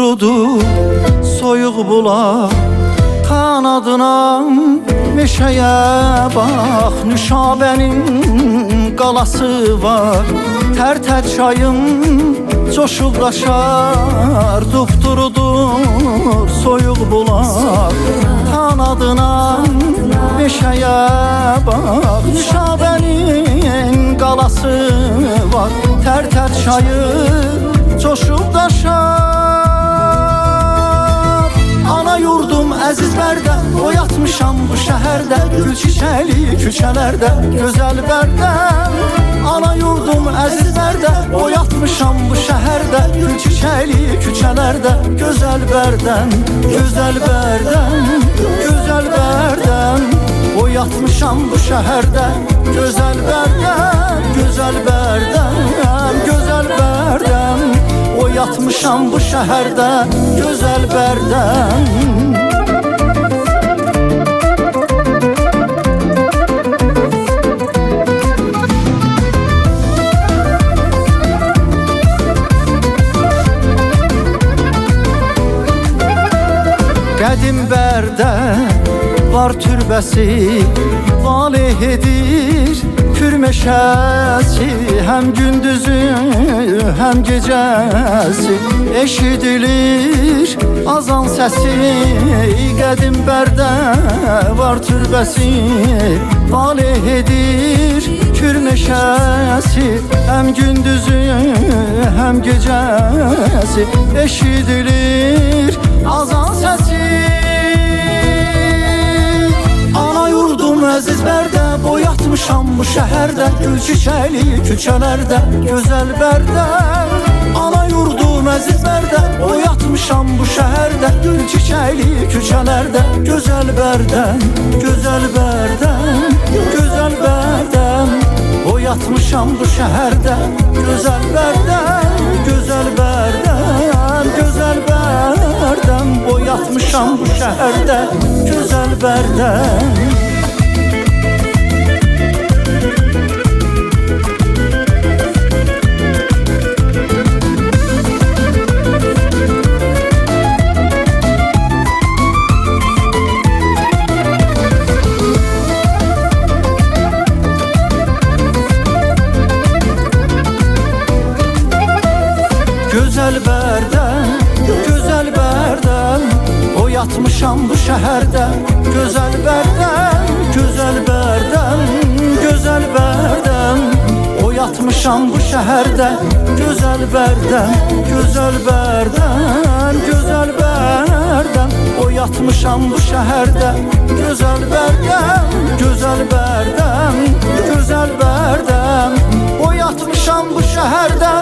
Dupdurudu soyuq bulaq kanadına meşəyə bax, Nüşabənin qalası var. Tər-tər çayım coşub daşar, dupdurudur soyuq bulaq kanadına meşəyə bax, Nüşabənin qalası var. Tər-tər çayı coşub daşar. Ana yurdum əziz Bərdə, oyatmışam bu şəhərdə, gül çiçəli küçələrdə, gözəl Bərdəm. Ana yurdum əziz Bərdə, oyatmışam bu şəhərdə, gül çiçəli küçələrdə, gözəl Bərdəm, gözəl Bərdəm, gözəl Bərdəm. Oyatmışam bu şəhərdə, gözəl Bərdəm, gözəl Bərdəm, gözəl Bərdəm. Oyatmışam bu şəhərdə, gözəl Bərdəm. Qədim Bərdə var türbəsi, valeh edir pür meşəsi. Həm gündüzü, həm gecəsi eşidilir azan səsi. Qədim Bərdə var türbəsi, valeh edir pür meşəsi. Həm gündüzü, həm gecəsi eşidilir azan səsi. Ana yurdum əziz Bərdə, boyatmışam bu şəhərdə, gül çiçəli küçələrdə, gözəl Bərdəm. Ana yurdum əziz Bərdə, boyatmışam bu şəhərdə, gül çiçəli küçələrdə, gözəl Bərdəm, gözəl Bərdəm, gözəl Bərdəm. Boyatmışam bu şəhərdə, gözəl Bərdəm, gözəl Bərdəm, gözəl Bərdəm. Boyatmışam bu şəhərdə, gözəl Bərdəm. Gözəl Bərdəm, gözəl Bərdəm. Oyatmışam bu şəhərdə, gözəl Bərdəm, gözəl Bərdəm, gözəl Bərdəm. Oyatmışam bu şəhərdə, gözəl Bərdəm, gözəl Bərdəm, gözəl Bərdəm. Oyatmışam bu şəhərdə, gözəl Bərdəm, gözəl Bərdəm, gözəl Bərdəm. Oyatmışam bu şəhərdə.